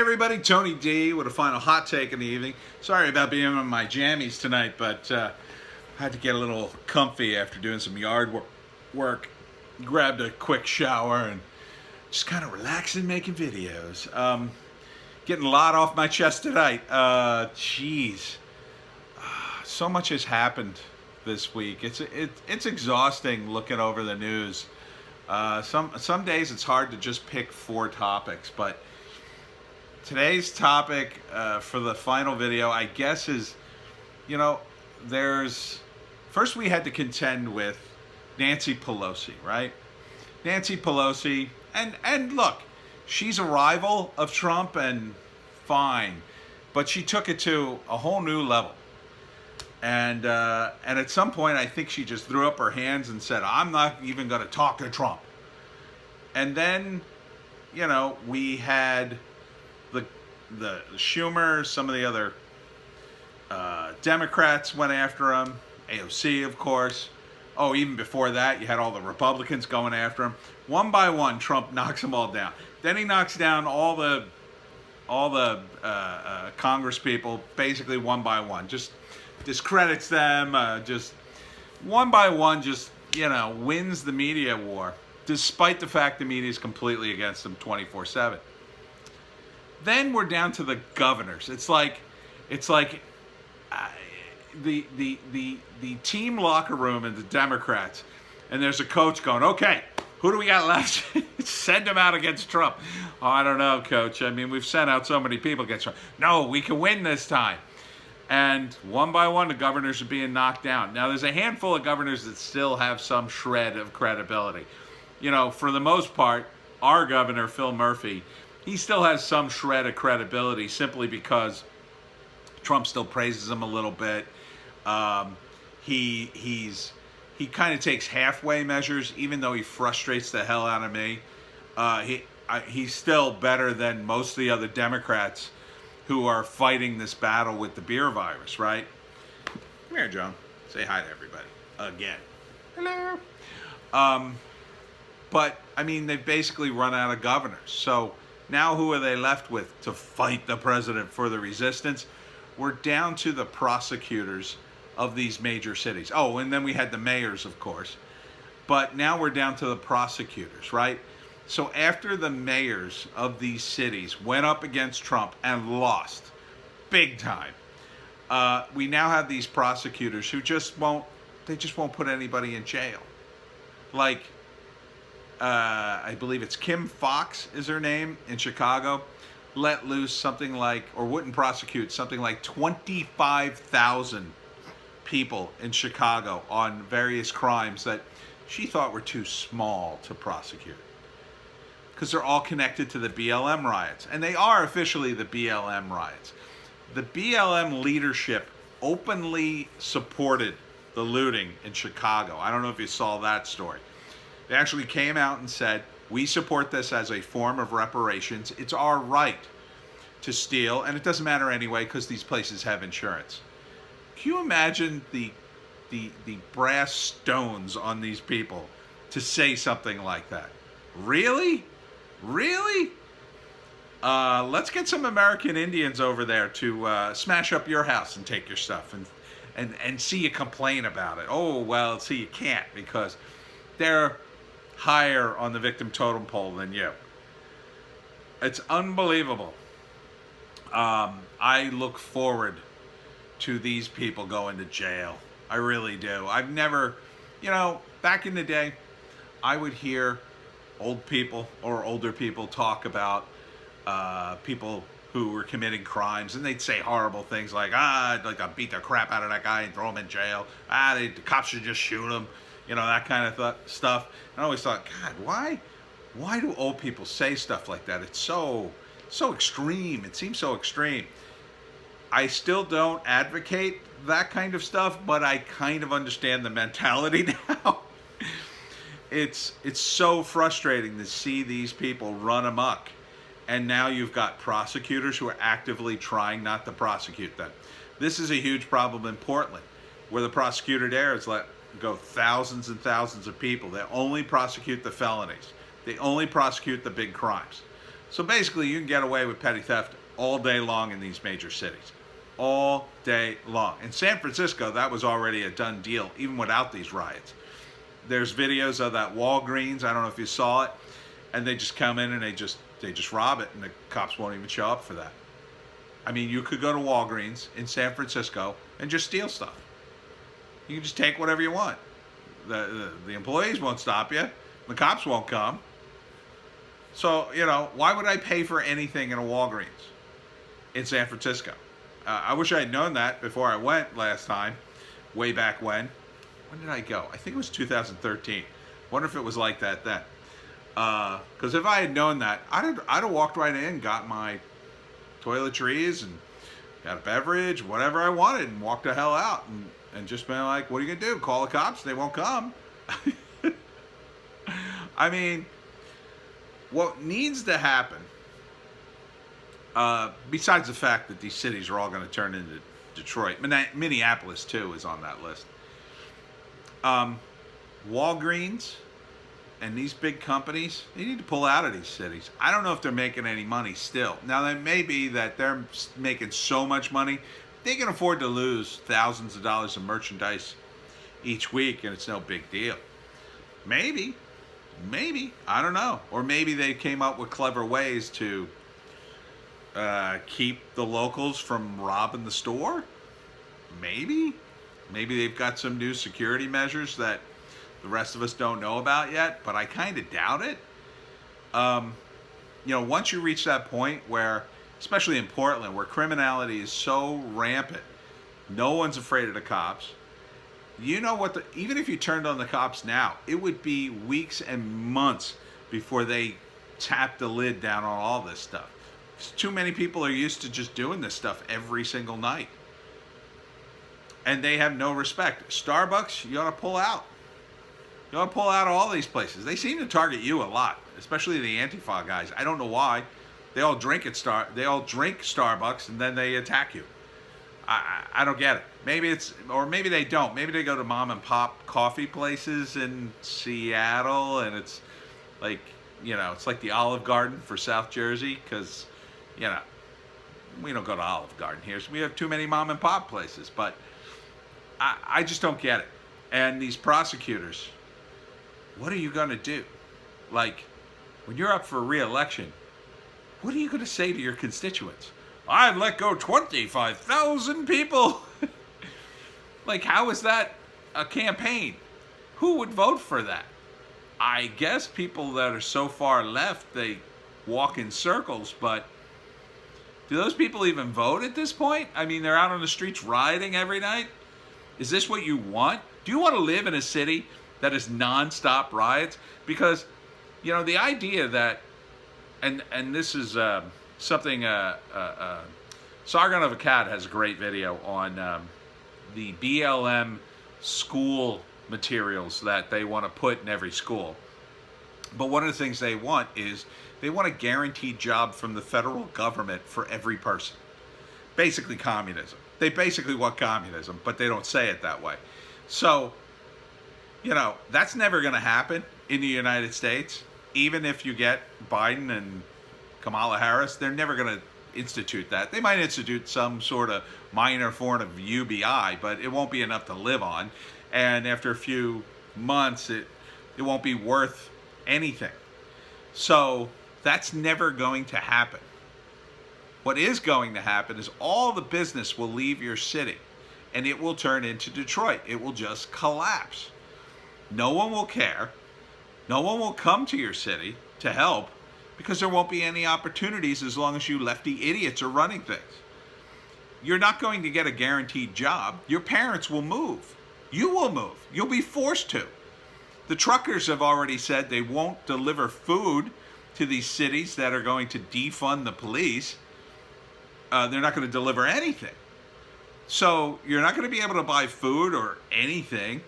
everybody, Tony D with a final hot take in the evening. Sorry about being on my jammies tonight, but I had to get a little comfy after doing some yard work. Grabbed a quick shower and just kind of relaxing making videos. Getting a lot off my chest tonight. So much has happened this week. It's exhausting looking over the news. Some days it's hard to just pick 4 topics, but today's topic for the final video, I guess, is, first we had to contend with Nancy Pelosi, right? Nancy Pelosi, and look, she's a rival of Trump, and fine, but she took it to a whole new level. And at some point, I think she just threw up her hands and said, I'm not even going to talk to Trump. And then, we had the Schumer, some of the other Democrats went after him, AOC, of course. Oh, even before that, you had all the Republicans going after him. One by one, Trump knocks them all down. Then he knocks down all the Congress people, basically one by one. Just discredits them, just one by one, just, wins the media war, despite the fact the media is completely against him 24/7. Then we're down to the governors. It's like the team locker room and the Democrats, and there's a coach going, okay, who do we got left? Send them out against Trump. Oh, I don't know, coach. I mean, we've sent out so many people against Trump. No, we can win this time. And one by one, the governors are being knocked down. Now, there's a handful of governors that still have some shred of credibility. For the most part, our governor, Phil Murphy, he still has some shred of credibility simply because Trump still praises him a little bit. He kind of takes halfway measures, even though he frustrates the hell out of me. He's still better than most of the other Democrats who are fighting this battle with the beer virus, right? Come here, Joan. Say hi to everybody. Again. Hello. But, they've basically run out of governors. So now who are they left with to fight the president for the resistance? We're down to the prosecutors of these major cities. Oh, and then we had the mayors, of course. But now we're down to the prosecutors, right? So after the mayors of these cities went up against Trump and lost big time, we now have these prosecutors who just won't put anybody in jail. Like, I believe it's Kim Fox is her name in Chicago, let loose something like, or wouldn't prosecute something like 25,000 people in Chicago on various crimes that she thought were too small to prosecute, because they're all connected to the BLM riots. And they are officially the BLM riots. The BLM leadership openly supported the looting in Chicago. I don't know if you saw that story. They actually came out and said, we support this as a form of reparations. It's our right to steal, and it doesn't matter anyway because these places have insurance. Can you imagine the brass stones on these people to say something like that? Really? Really? Let's get some American Indians over there to smash up your house and take your stuff and see you complain about it. Oh, well, see, you can't because they're higher on the victim totem pole than you. It's unbelievable. I look forward to these people going to jail. I really do. I've never, back in the day, I would hear old people or older people talk about people who were committing crimes, and they'd say horrible things like, I'd beat the crap out of that guy and throw him in jail. The cops should just shoot him. That kind of stuff. And I always thought, God, why do old people say stuff like that? It's so extreme. It seems so extreme. I still don't advocate that kind of stuff, but I kind of understand the mentality now. It's so frustrating to see these people run amok. And now you've got prosecutors who are actively trying not to prosecute them. This is a huge problem in Portland, where the prosecutor there has let go thousands and thousands of people. They only prosecute the felonies. They only prosecute the big crimes. So basically, you can get away with petty theft all day long in these major cities. All day long. In San Francisco, that was already a done deal, even without these riots. There's videos of that Walgreens. I don't know if you saw it. And they just come in and they just rob it, and the cops won't even show up for that. I mean, you could go to Walgreens in San Francisco and just steal stuff. You can just take whatever you want. The employees won't stop you. The cops won't come. So, why would I pay for anything in a Walgreens in San Francisco? I wish I had known that before I went last time, way back when. When did I go? I think it was 2013. Wonder if it was like that then. Because if I had known that, I'd have walked right in, got my toiletries and got a beverage, whatever I wanted, and walked the hell out and just been like, what are you going to do? Call the cops? They won't come. I mean, what needs to happen, besides the fact that these cities are all going to turn into Detroit, Minneapolis too is on that list. Walgreens and these big companies, they need to pull out of these cities. I don't know if they're making any money still. Now, that may be that they're making so much money, they can afford to lose thousands of dollars of merchandise each week, and it's no big deal. Maybe, I don't know. Or maybe they came up with clever ways to keep the locals from robbing the store. Maybe they've got some new security measures that the rest of us don't know about yet, but I kind of doubt it. Once you reach that point where, especially in Portland, where criminality is so rampant, no one's afraid of the cops. Even if you turned on the cops now, it would be weeks and months before they tap the lid down on all this stuff. Too many people are used to just doing this stuff every single night. And they have no respect. Starbucks, you ought to pull out. You ought to pull out of all these places. They seem to target you a lot, especially the Antifa guys. I don't know why. They all drink Starbucks and then they attack you. I don't get it. Maybe they don't. Maybe they go to mom and pop coffee places in Seattle, and it's like, it's like the Olive Garden for South Jersey, because, we don't go to Olive Garden here, so we have too many mom and pop places. But I just don't get it. And these prosecutors, what are you going to do? Like, when you're up for re-election, what are you going to say to your constituents? I've let go 25,000 people. Like, how is that a campaign? Who would vote for that? I guess people that are so far left, they walk in circles, but do those people even vote at this point? I mean, they're out on the streets rioting every night. Is this what you want? Do you want to live in a city that is nonstop riots? Because, the idea that, and this is something, Sargon of Akkad has a great video on the BLM school materials that they want to put in every school. But one of the things they want is they want a guaranteed job from the federal government for every person. Basically communism. They basically want communism, but they don't say it that way. So, that's never going to happen in the United States. Even if you get Biden and Kamala Harris, they're never going to institute that. They might institute some sort of minor form of UBI, but it won't be enough to live on. And after a few months, it won't be worth anything. So that's never going to happen. What is going to happen is all the business will leave your city, and it will turn into Detroit. It will just collapse. No one will care. No one will come to your city to help, because there won't be any opportunities as long as you lefty idiots are running things. You're not going to get a guaranteed job. Your parents will move. You will move. You'll be forced to. The truckers have already said they won't deliver food to these cities that are going to defund the police. They're not going to deliver anything. So you're not going to be able to buy food or anything.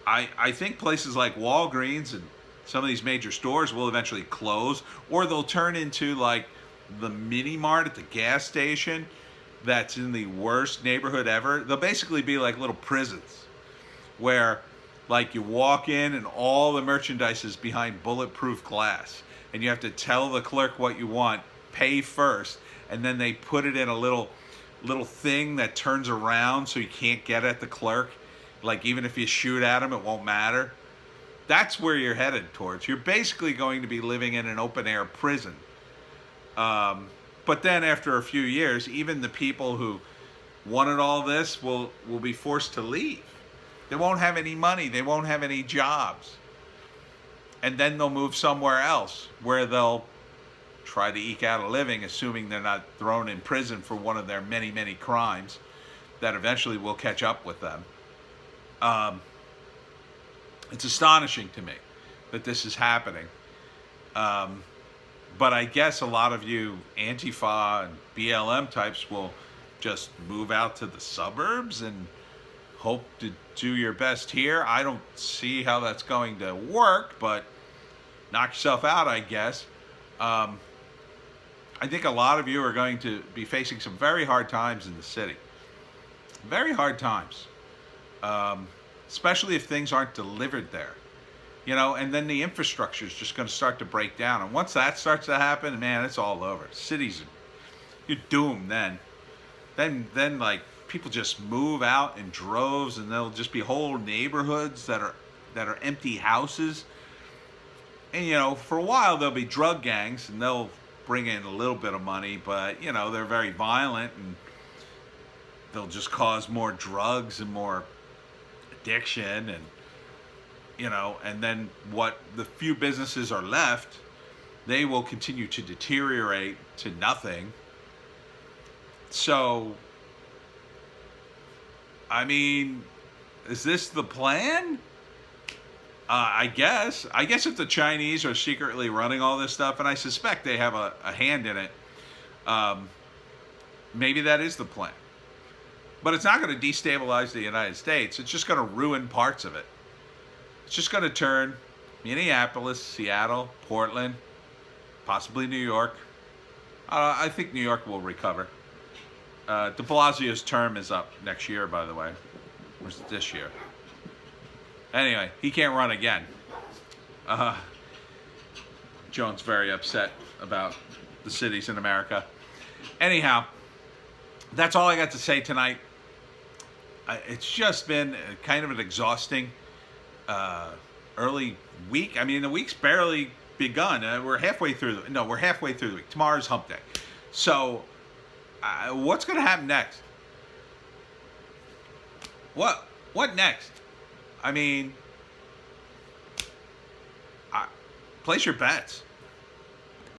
I think places like Walgreens and some of these major stores will eventually close, or they'll turn into like the mini mart at the gas station that's in the worst neighborhood ever. They'll basically be like little prisons where, like, you walk in and all the merchandise is behind bulletproof glass, and you have to tell the clerk what you want, pay first, and then they put it in a little thing that turns around so you can't get at the clerk. Like, even if you shoot at him, it won't matter. That's where you're headed towards. You're basically going to be living in an open air prison. But then after a few years, even the people who wanted all this will be forced to leave. They won't have any money. They won't have any jobs. And then they'll move somewhere else where they'll try to eke out a living, assuming they're not thrown in prison for one of their many, many crimes that eventually will catch up with them. It's astonishing to me that this is happening. But I guess a lot of you Antifa and BLM types will just move out to the suburbs and hope to do your best here. I don't see how that's going to work, but knock yourself out, I guess. I think a lot of you are going to be facing some very hard times in the city. Very hard times. Especially if things aren't delivered there. And then the infrastructure is just going to start to break down. And once that starts to happen, man, it's all over. Cities, you're doomed then. Then like, people just move out in droves, and there'll just be whole neighborhoods that are empty houses. And, for a while, there'll be drug gangs, and they'll bring in a little bit of money, but, they're very violent, and they'll just cause more drugs and more addiction, and and then what the few businesses are left, they will continue to deteriorate to nothing. So, I mean, is this the plan? I guess if the Chinese are secretly running all this stuff, and I suspect they have a hand in it, maybe that is the plan. But it's not going to destabilize the United States. It's just going to ruin parts of it. It's just going to turn Minneapolis, Seattle, Portland, possibly New York. I think New York will recover. De Blasio's term is up next year, by the way. Or is it this year? Anyway, he can't run again. Joan's very upset about the cities in America. Anyhow, that's all I got to say tonight. It's just been kind of an exhausting early week. I mean, the week's barely begun. We're halfway through the week. Tomorrow's hump day. So, what's going to happen next? What next? I mean, place your bets.